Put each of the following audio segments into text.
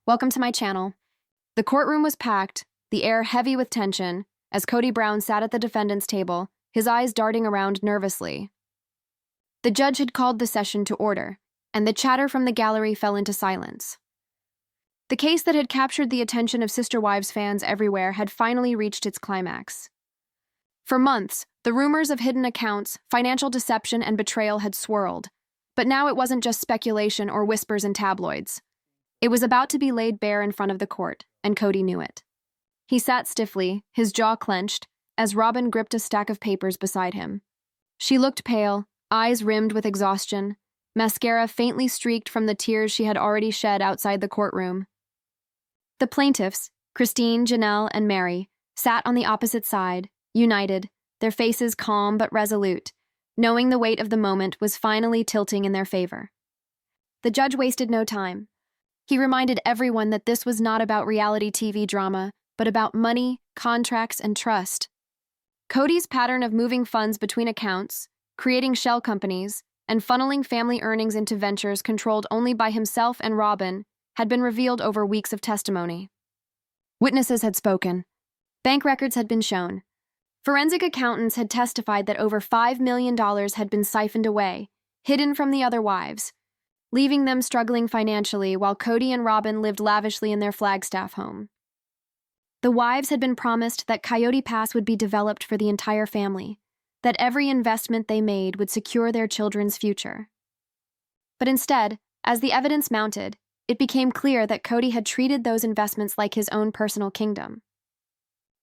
Welcome to my channel. The courtroom was packed, the air heavy with tension, as Cody Brown sat at the defendant's table, his eyes darting around nervously. The judge had called the session to order, and the chatter from the gallery fell into silence. The case that had captured the attention of Sister Wives fans everywhere had finally reached its climax. For months, the rumors of hidden accounts, financial deception, and betrayal had swirled, but now it wasn't just speculation or whispers in tabloids. It was about to be laid bare in front of the court, and Cody knew it. He sat stiffly, his jaw clenched, as Robyn gripped a stack of papers beside him. She looked pale, eyes rimmed with exhaustion, mascara faintly streaked from the tears she had already shed outside the courtroom. The plaintiffs, Christine, Janelle, and Meri, sat on the opposite side, united, their faces calm but resolute, knowing the weight of the moment was finally tilting in their favor. The judge wasted no time. He reminded everyone that this was not about reality TV drama, but about money, contracts, and trust. Cody's pattern of moving funds between accounts, creating shell companies, and funneling family earnings into ventures controlled only by himself and Robyn had been revealed over weeks of testimony. Witnesses had spoken. Bank records had been shown. Forensic accountants had testified that over $5 million had been siphoned away, hidden from the other wives, leaving them struggling financially while Cody and Robyn lived lavishly in their Flagstaff home. The wives had been promised that Coyote Pass would be developed for the entire family, that every investment they made would secure their children's future. But instead, as the evidence mounted, it became clear that Cody had treated those investments like his own personal kingdom.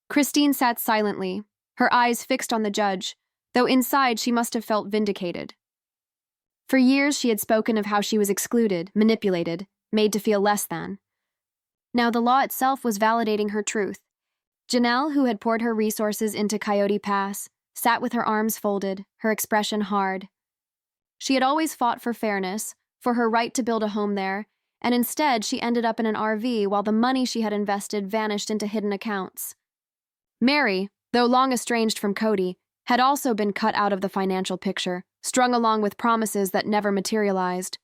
Christine sat silently, her eyes fixed on the judge, though inside she must have felt vindicated. For years she had spoken of how she was excluded, manipulated, made to feel less than. Now the law itself was validating her truth. Janelle, who had poured her resources into Coyote Pass, sat with her arms folded, her expression hard. She had always fought for fairness, for her right to build a home there, and instead she ended up in an RV while the money she had invested vanished into hidden accounts. Meri, though long estranged from Cody, had also been cut out of the financial picture, strung along with promises that never materialized.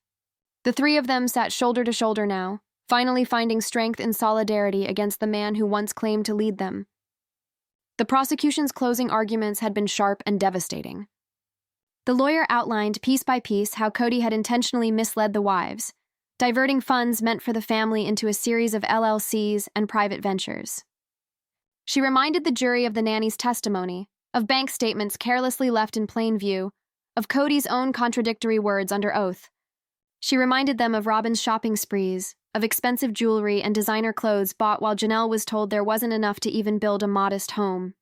The three of them sat shoulder to shoulder now, finally finding strength in solidarity against the man who once claimed to lead them. The prosecution's closing arguments had been sharp and devastating. The lawyer outlined piece by piece how Cody had intentionally misled the wives, diverting funds meant for the family into a series of LLCs and private ventures. She reminded the jury of the nanny's testimony, of bank statements carelessly left in plain view, of Cody's own contradictory words under oath. She reminded them of Robyn's shopping sprees, of expensive jewelry and designer clothes bought while Janelle was told there wasn't enough to even build a modest home.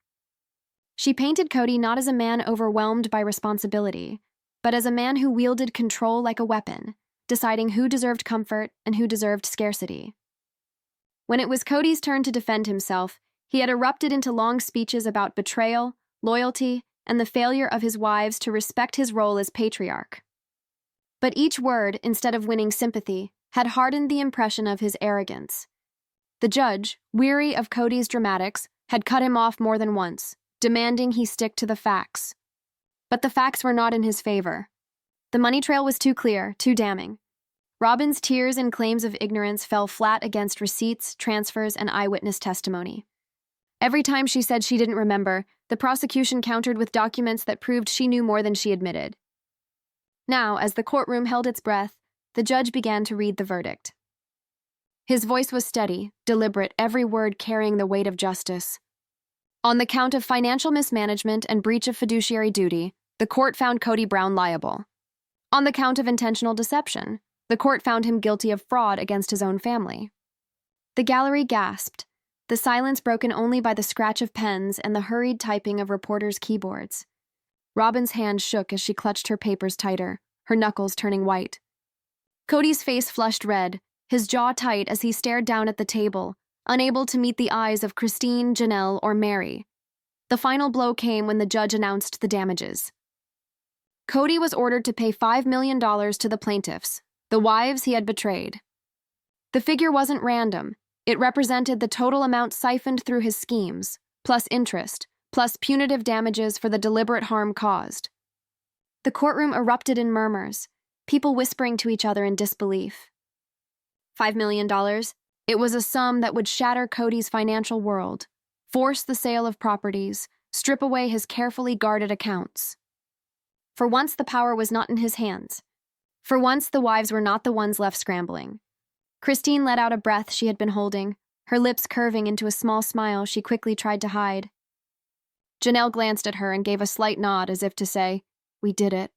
She painted Cody not as a man overwhelmed by responsibility, but as a man who wielded control like a weapon, deciding who deserved comfort and who deserved scarcity. When it was Cody's turn to defend himself, he had erupted into long speeches about betrayal, loyalty, and the failure of his wives to respect his role as patriarch. But each word, instead of winning sympathy, had hardened the impression of his arrogance. The judge, weary of Cody's dramatics, had cut him off more than once, demanding he stick to the facts. But the facts were not in his favor. The money trail was too clear, too damning. Robyn's tears and claims of ignorance fell flat against receipts, transfers, and eyewitness testimony. Every time she said she didn't remember, the prosecution countered with documents that proved she knew more than she admitted. Now, as the courtroom held its breath, the judge began to read the verdict. His voice was steady, deliberate, every word carrying the weight of justice. On the count of financial mismanagement and breach of fiduciary duty, the court found Cody Brown liable. On the count of intentional deception, the court found him guilty of fraud against his own family. The gallery gasped, the silence broken only by the scratch of pens and the hurried typing of reporters' keyboards. Robyn's hand shook as she clutched her papers tighter, her knuckles turning white. Cody's face flushed red, his jaw tight as he stared down at the table, unable to meet the eyes of Christine, Janelle, or Meri. The final blow came when the judge announced the damages. Cody was ordered to pay $5 million to the plaintiffs, the wives he had betrayed. The figure wasn't random. It represented the total amount siphoned through his schemes, plus interest, plus punitive damages for the deliberate harm caused. The courtroom erupted in murmurs, people whispering to each other in disbelief. $5 million? It was a sum that would shatter Cody's financial world, force the sale of properties, strip away his carefully guarded accounts. For once, the power was not in his hands. For once, the wives were not the ones left scrambling. Christine let out a breath she had been holding, her lips curving into a small smile she quickly tried to hide. Janelle glanced at her and gave a slight nod as if to say, "We did it."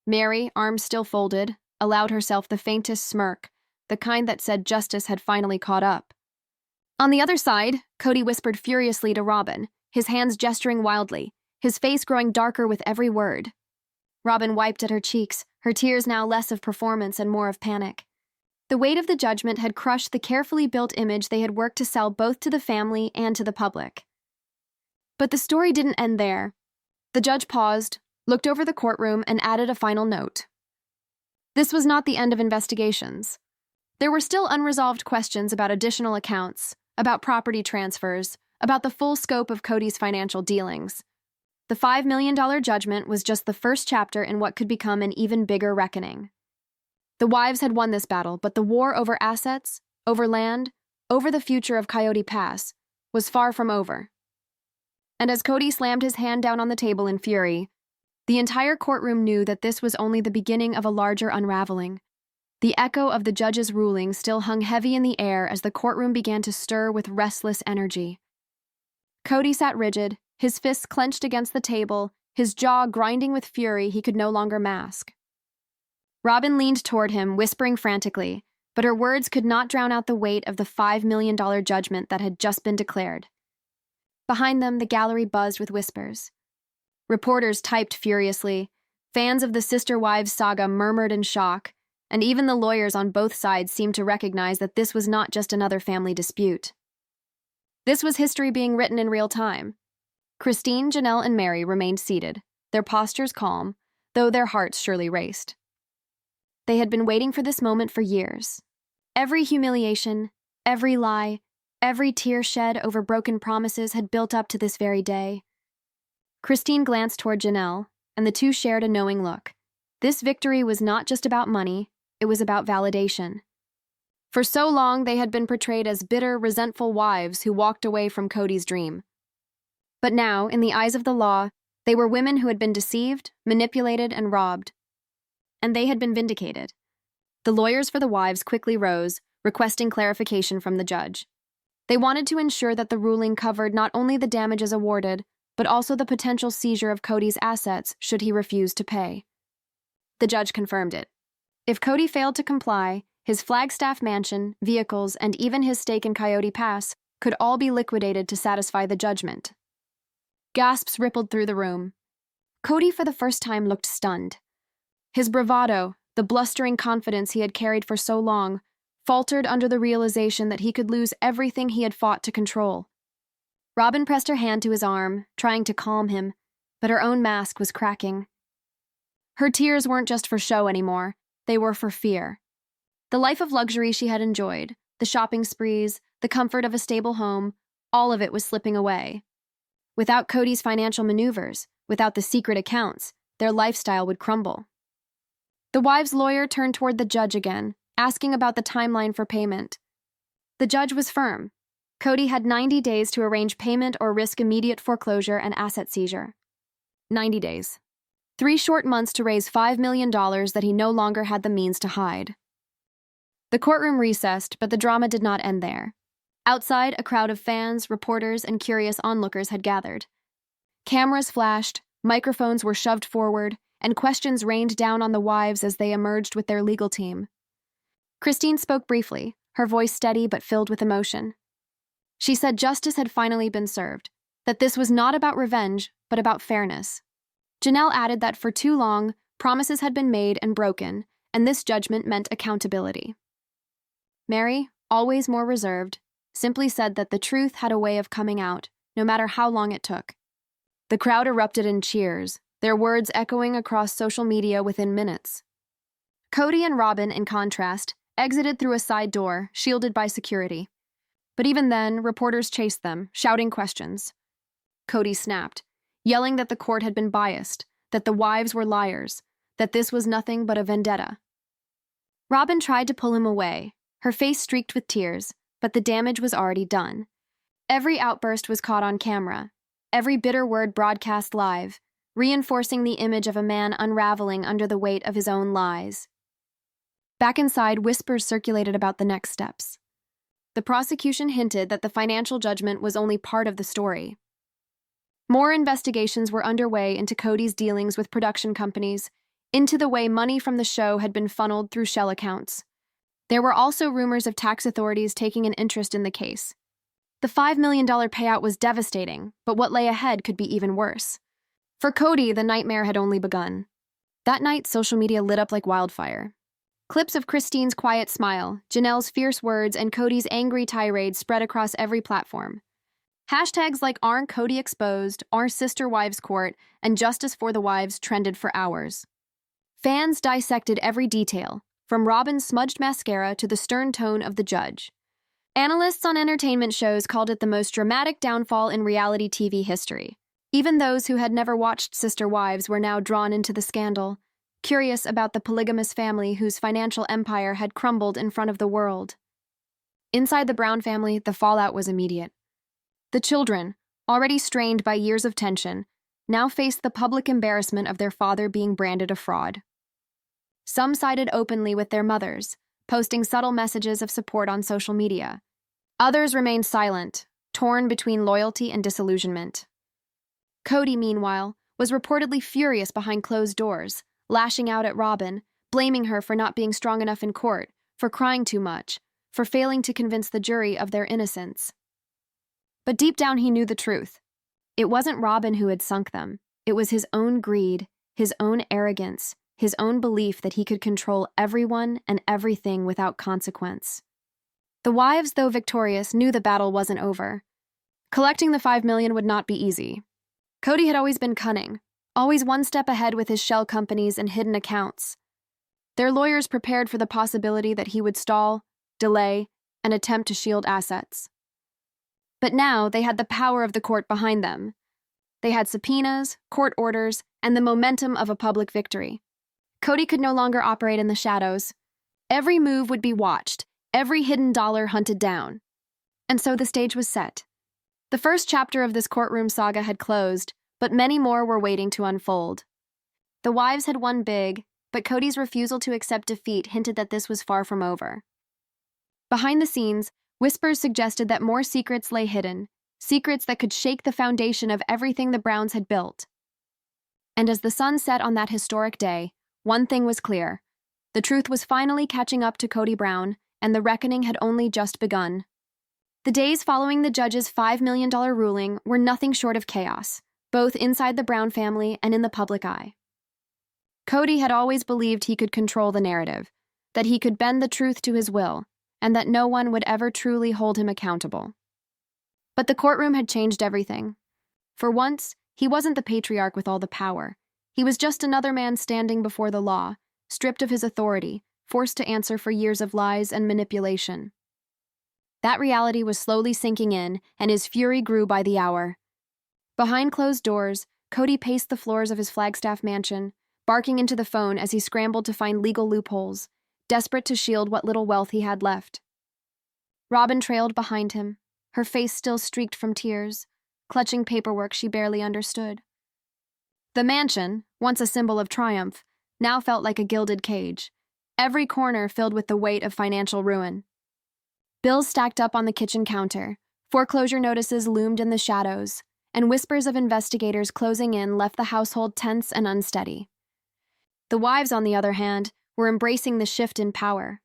Meri, arms still folded, allowed herself the faintest smirk, the kind that said justice had finally caught up. On the other side, Cody whispered furiously to Robyn, his hands gesturing wildly, his face growing darker with every word. Robyn wiped at her cheeks, her tears now less of performance and more of panic. The weight of the judgment had crushed the carefully built image they had worked to sell both to the family and to the public. But the story didn't end there. The judge paused, looked over the courtroom, and added a final note. This was not the end of investigations. There were still unresolved questions about additional accounts, about property transfers, about the full scope of Cody's financial dealings. The $5 million judgment was just the first chapter in what could become an even bigger reckoning. The wives had won this battle, but the war over assets, over land, over the future of Coyote Pass, was far from over. And as Cody slammed his hand down on the table in fury, the entire courtroom knew that this was only the beginning of a larger unraveling. The echo of the judge's ruling still hung heavy in the air as the courtroom began to stir with restless energy. Cody sat rigid, his fists clenched against the table, his jaw grinding with fury he could no longer mask. Robyn leaned toward him, whispering frantically, but her words could not drown out the weight of the $5 million judgment that had just been declared. Behind them, the gallery buzzed with whispers. Reporters typed furiously, fans of the Sister Wives saga murmured in shock, and even the lawyers on both sides seemed to recognize that this was not just another family dispute. This was history being written in real time. Christine, Janelle, and Meri remained seated, their postures calm, though their hearts surely raced. They had been waiting for this moment for years. Every humiliation, every lie, every tear shed over broken promises had built up to this very day. Christine glanced toward Janelle, and the two shared a knowing look. This victory was not just about money, it was about validation. For so long, they had been portrayed as bitter, resentful wives who walked away from Cody's dream. But now, in the eyes of the law, they were women who had been deceived, manipulated, and robbed. And they had been vindicated. The lawyers for the wives quickly rose, requesting clarification from the judge. They wanted to ensure that the ruling covered not only the damages awarded, but also the potential seizure of Cody's assets should he refuse to pay. The judge confirmed it. If Cody failed to comply, his Flagstaff mansion, vehicles, and even his stake in Coyote Pass could all be liquidated to satisfy the judgment. Gasps rippled through the room. Cody for the first time looked stunned. His bravado, the blustering confidence he had carried for so long, faltered under the realization that he could lose everything he had fought to control. Robyn pressed her hand to his arm, trying to calm him, but her own mask was cracking. Her tears weren't just for show anymore, they were for fear. The life of luxury she had enjoyed, the shopping sprees, the comfort of a stable home, all of it was slipping away. Without Cody's financial maneuvers, without the secret accounts, their lifestyle would crumble. The wives' lawyer turned toward the judge again, asking about the timeline for payment. The judge was firm. Cody had 90 days to arrange payment or risk immediate foreclosure and asset seizure. 90 days. 3 short months to raise $5 million that he no longer had the means to hide. The courtroom recessed, but the drama did not end there. Outside, a crowd of fans, reporters, and curious onlookers had gathered. Cameras flashed, microphones were shoved forward, and questions rained down on the wives as they emerged with their legal team. Christine spoke briefly, her voice steady but filled with emotion. She said justice had finally been served, that this was not about revenge, but about fairness. Janelle added that for too long, promises had been made and broken, and this judgment meant accountability. Meri, always more reserved, simply said that the truth had a way of coming out, no matter how long it took. The crowd erupted in cheers, their words echoing across social media within minutes. Cody and Robyn, in contrast, exited through a side door, shielded by security. But even then, reporters chased them, shouting questions. Cody snapped, yelling that the court had been biased, that the wives were liars, that this was nothing but a vendetta. Robyn tried to pull him away, her face streaked with tears, but the damage was already done. Every outburst was caught on camera, every bitter word broadcast live, reinforcing the image of a man unraveling under the weight of his own lies. Back inside, whispers circulated about the next steps. The prosecution hinted that the financial judgment was only part of the story. More investigations were underway into Cody's dealings with production companies, into the way money from the show had been funneled through shell accounts. There were also rumors of tax authorities taking an interest in the case. The $5 million payout was devastating, but what lay ahead could be even worse. For Cody, the nightmare had only begun. That night, social media lit up like wildfire. Clips of Christine's quiet smile, Janelle's fierce words, and Cody's angry tirade spread across every platform. Hashtags like "Aren't Cody Exposed," "Our Sister Wives Court," and "Justice for the Wives" trended for hours. Fans dissected every detail, from Robyn's smudged mascara to the stern tone of the judge. Analysts on entertainment shows called it the most dramatic downfall in reality TV history. Even those who had never watched Sister Wives were now drawn into the scandal, curious about the polygamous family whose financial empire had crumbled in front of the world. Inside the Brown family, the fallout was immediate. The children, already strained by years of tension, now faced the public embarrassment of their father being branded a fraud. Some sided openly with their mothers, posting subtle messages of support on social media. Others remained silent, torn between loyalty and disillusionment. Cody, meanwhile, was reportedly furious behind closed doors, lashing out at Robyn, blaming her for not being strong enough in court, for crying too much, for failing to convince the jury of their innocence. But deep down he knew the truth. It wasn't Robyn who had sunk them. It was his own greed, his own arrogance, his own belief that he could control everyone and everything without consequence. The wives, though victorious, knew the battle wasn't over. Collecting the $5 million would not be easy. Cody had always been cunning, always one step ahead with his shell companies and hidden accounts. Their lawyers prepared for the possibility that he would stall, delay, and attempt to shield assets. But now they had the power of the court behind them. They had subpoenas, court orders, and the momentum of a public victory. Cody could no longer operate in the shadows. Every move would be watched, every hidden dollar hunted down. And so the stage was set. The first chapter of this courtroom saga had closed, but many more were waiting to unfold. The wives had won big, but Cody's refusal to accept defeat hinted that this was far from over. Behind the scenes, whispers suggested that more secrets lay hidden, secrets that could shake the foundation of everything the Browns had built. And as the sun set on that historic day, one thing was clear. The truth was finally catching up to Cody Brown, and the reckoning had only just begun. The days following the judge's $5 million ruling were nothing short of chaos, both inside the Brown family and in the public eye. Cody had always believed he could control the narrative, that he could bend the truth to his will, and that no one would ever truly hold him accountable. But the courtroom had changed everything. For once, he wasn't the patriarch with all the power. He was just another man standing before the law, stripped of his authority, forced to answer for years of lies and manipulation. That reality was slowly sinking in, and his fury grew by the hour. Behind closed doors, Cody paced the floors of his Flagstaff mansion, barking into the phone as he scrambled to find legal loopholes, desperate to shield what little wealth he had left. Robyn trailed behind him, her face still streaked from tears, clutching paperwork she barely understood. The mansion, once a symbol of triumph, now felt like a gilded cage, every corner filled with the weight of financial ruin. Bills stacked up on the kitchen counter, foreclosure notices loomed in the shadows, and whispers of investigators closing in left the household tense and unsteady. The wives, on the other hand, were embracing the shift in power.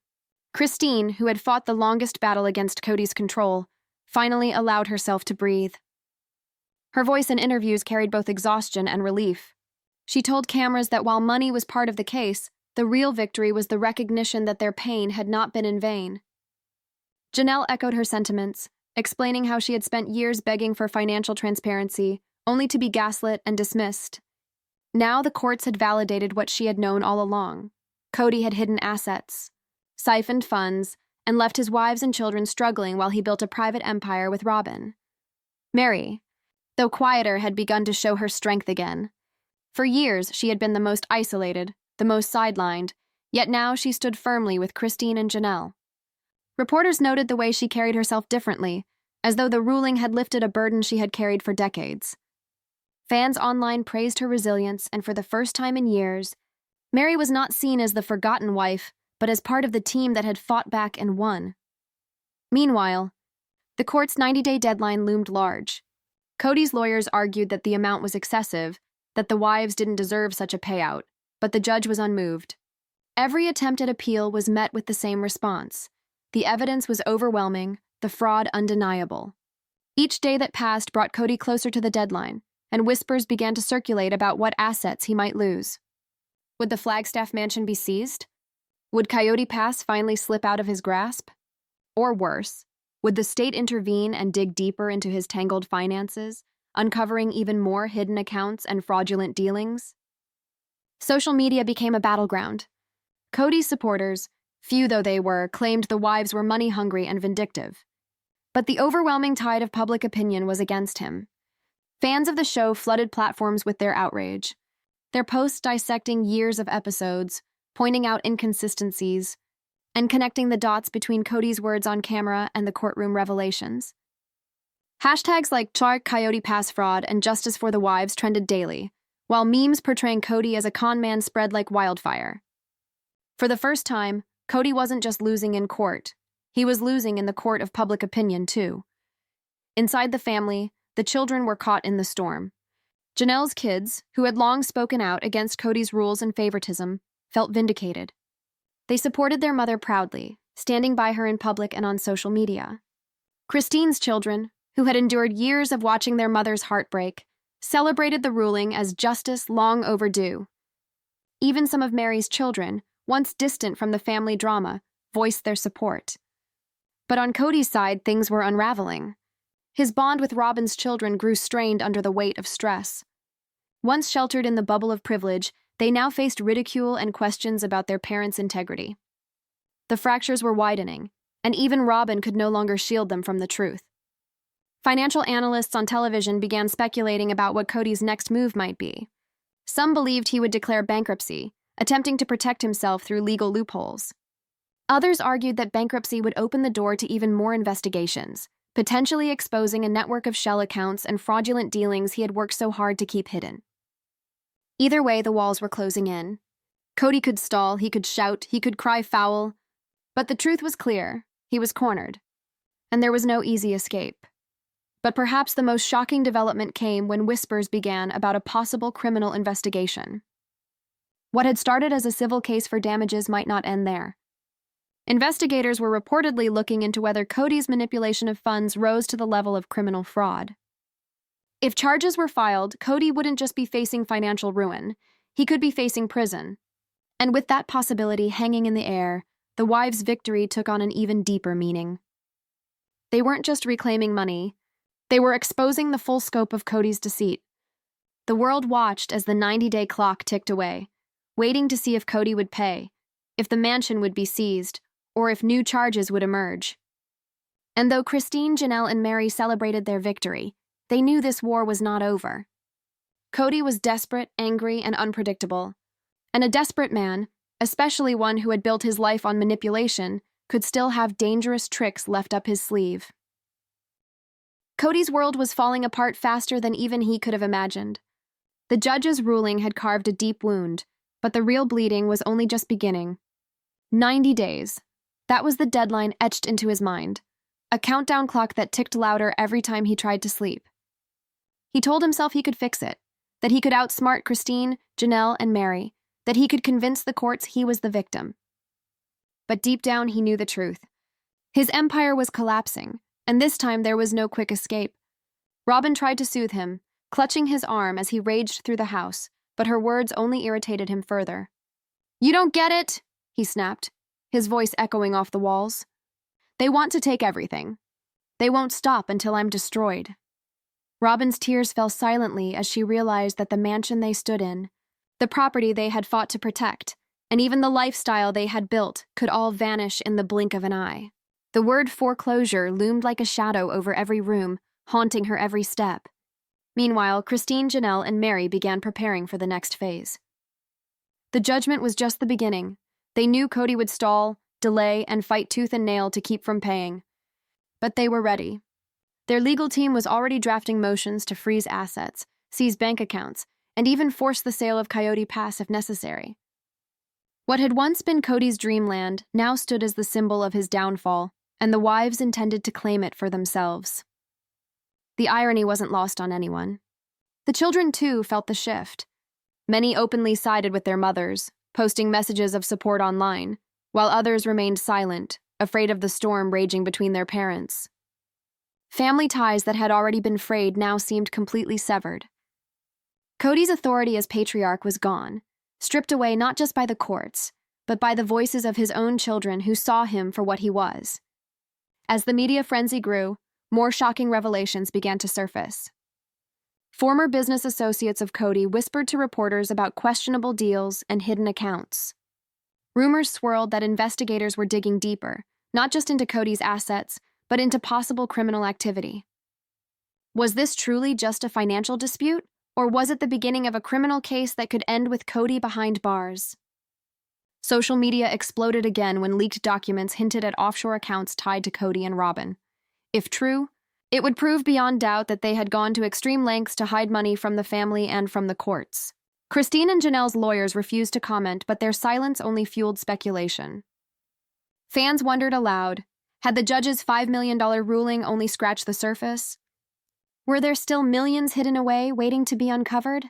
Christine, who had fought the longest battle against Cody's control, finally allowed herself to breathe. Her voice in interviews carried both exhaustion and relief. She told cameras that while money was part of the case, the real victory was the recognition that their pain had not been in vain. Janelle echoed her sentiments, explaining how she had spent years begging for financial transparency, only to be gaslit and dismissed. Now the courts had validated what she had known all along. Cody had hidden assets, siphoned funds, and left his wives and children struggling while he built a private empire with Robyn. Meri, though quieter, had begun to show her strength again. For years, she had been the most isolated, the most sidelined, yet now she stood firmly with Christine and Janelle. Reporters noted the way she carried herself differently, as though the ruling had lifted a burden she had carried for decades. Fans online praised her resilience, and for the first time in years, Meri was not seen as the forgotten wife, but as part of the team that had fought back and won. Meanwhile, the court's 90-day deadline loomed large. Cody's lawyers argued that the amount was excessive, that the wives didn't deserve such a payout, but the judge was unmoved. Every attempt at appeal was met with the same response. The evidence was overwhelming, the fraud undeniable. Each day that passed brought Cody closer to the deadline, and whispers began to circulate about what assets he might lose. Would the Flagstaff mansion be seized? Would Coyote Pass finally slip out of his grasp? Or worse, would the state intervene and dig deeper into his tangled finances, uncovering even more hidden accounts and fraudulent dealings? Social media became a battleground. Cody's supporters, few though they were, claimed the wives were money-hungry and vindictive. But the overwhelming tide of public opinion was against him. Fans of the show flooded platforms with their outrage, their posts dissecting years of episodes, pointing out inconsistencies, and connecting the dots between Cody's words on camera and the courtroom revelations. Hashtags like Coyote Pass fraud and Justice for the Wives trended daily, while memes portraying Cody as a con man spread like wildfire. For the first time, Cody wasn't just losing in court. He was losing in the court of public opinion, too. Inside the family, the children were caught in the storm. Janelle's kids, who had long spoken out against Cody's rules and favoritism, felt vindicated. They supported their mother proudly, standing by her in public and on social media. Christine's children, who had endured years of watching their mother's heartbreak, celebrated the ruling as justice long overdue. Even some of Meri's children, once distant from the family drama, voiced their support. But on Cody's side, things were unraveling. His bond with Robyn's children grew strained under the weight of stress. Once sheltered in the bubble of privilege, they now faced ridicule and questions about their parents' integrity. The fractures were widening, and even Robyn could no longer shield them from the truth. Financial analysts on television began speculating about what Cody's next move might be. Some believed he would declare bankruptcy, attempting to protect himself through legal loopholes. Others argued that bankruptcy would open the door to even more investigations, potentially exposing a network of shell accounts and fraudulent dealings he had worked so hard to keep hidden. Either way, the walls were closing in. Cody could stall, he could shout, he could cry foul. But the truth was clear. He was cornered. And there was no easy escape. But perhaps the most shocking development came when whispers began about a possible criminal investigation. What had started as a civil case for damages might not end there. Investigators were reportedly looking into whether Cody's manipulation of funds rose to the level of criminal fraud. If charges were filed, Cody wouldn't just be facing financial ruin, he could be facing prison. And with that possibility hanging in the air, the wives' victory took on an even deeper meaning. They weren't just reclaiming money, they were exposing the full scope of Cody's deceit. The world watched as the 90-day clock ticked away, waiting to see if Cody would pay, if the mansion would be seized, or if new charges would emerge. And though Christine, Janelle, and Meri celebrated their victory, they knew this war was not over. Cody was desperate, angry, and unpredictable. And a desperate man, especially one who had built his life on manipulation, could still have dangerous tricks left up his sleeve. Cody's world was falling apart faster than even he could have imagined. The judge's ruling had carved a deep wound, but the real bleeding was only just beginning. 90 days. That was the deadline etched into his mind, a countdown clock that ticked louder every time he tried to sleep. He told himself he could fix it, that he could outsmart Christine, Janelle, and Meri, that he could convince the courts he was the victim. But deep down, he knew the truth. His empire was collapsing, and this time there was no quick escape. Robyn tried to soothe him, clutching his arm as he raged through the house, but her words only irritated him further. "You don't get it," he snapped, his voice echoing off the walls. "They want to take everything. They won't stop until I'm destroyed." Robyn's tears fell silently as she realized that the mansion they stood in, the property they had fought to protect, and even the lifestyle they had built could all vanish in the blink of an eye. The word foreclosure loomed like a shadow over every room, haunting her every step. Meanwhile, Christine, Janelle, and Meri began preparing for the next phase. The judgment was just the beginning. They knew Cody would stall, delay, and fight tooth and nail to keep from paying. But they were ready. Their legal team was already drafting motions to freeze assets, seize bank accounts, and even force the sale of Coyote Pass if necessary. What had once been Cody's dreamland now stood as the symbol of his downfall, and the wives intended to claim it for themselves. The irony wasn't lost on anyone. The children, too, felt the shift. Many openly sided with their mothers, posting messages of support online, while others remained silent, afraid of the storm raging between their parents. Family ties that had already been frayed now seemed completely severed. Cody's authority as patriarch was gone, stripped away not just by the courts, but by the voices of his own children who saw him for what he was. As the media frenzy grew, more shocking revelations began to surface. Former business associates of Cody whispered to reporters about questionable deals and hidden accounts. Rumors swirled that investigators were digging deeper, not just into Cody's assets, but into possible criminal activity. Was this truly just a financial dispute, or was it the beginning of a criminal case that could end with Cody behind bars? Social media exploded again when leaked documents hinted at offshore accounts tied to Cody and Robyn. If true, it would prove beyond doubt that they had gone to extreme lengths to hide money from the family and from the courts. Christine and Janelle's lawyers refused to comment, but their silence only fueled speculation. Fans wondered aloud, had the judge's $5 million ruling only scratched the surface? Were there still millions hidden away, waiting to be uncovered?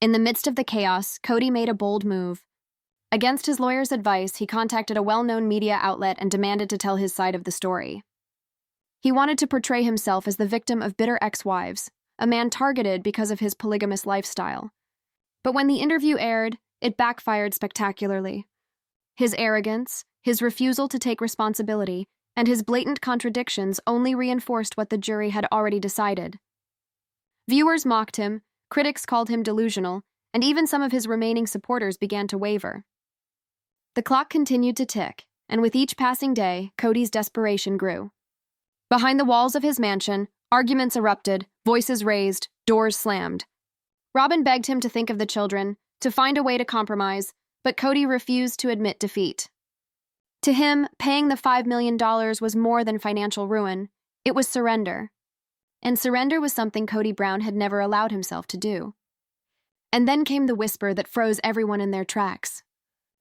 In the midst of the chaos, Cody made a bold move. Against his lawyer's advice, he contacted a well-known media outlet and demanded to tell his side of the story. He wanted to portray himself as the victim of bitter ex-wives, a man targeted because of his polygamous lifestyle. But when the interview aired, it backfired spectacularly. His arrogance, his refusal to take responsibility, and his blatant contradictions only reinforced what the jury had already decided. Viewers mocked him, critics called him delusional, and even some of his remaining supporters began to waver. The clock continued to tick, and with each passing day, Cody's desperation grew. Behind the walls of his mansion, arguments erupted, voices raised, doors slammed. Robyn begged him to think of the children, to find a way to compromise, but Cody refused to admit defeat. To him, paying the $5 million was more than financial ruin. It was surrender. And surrender was something Cody Brown had never allowed himself to do. And then came the whisper that froze everyone in their tracks.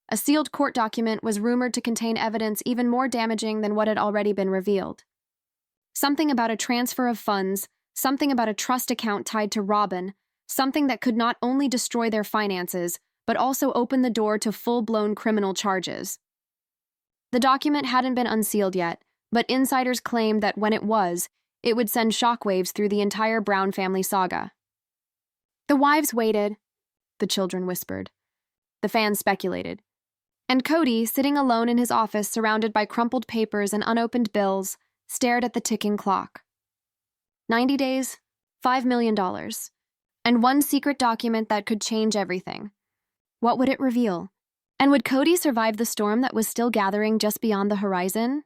A sealed court document was rumored to contain evidence even more damaging than what had already been revealed. Something about a transfer of funds, something about a trust account tied to Robyn, something that could not only destroy their finances, but also open the door to full-blown criminal charges. The document hadn't been unsealed yet, but insiders claimed that when it was, it would send shockwaves through the entire Brown family saga. The wives waited, the children whispered. The fans speculated. And Cody, sitting alone in his office surrounded by crumpled papers and unopened bills, stared at the ticking clock. 90 days, $5 million, and one secret document that could change everything. What would it reveal? And would Cody survive the storm that was still gathering just beyond the horizon?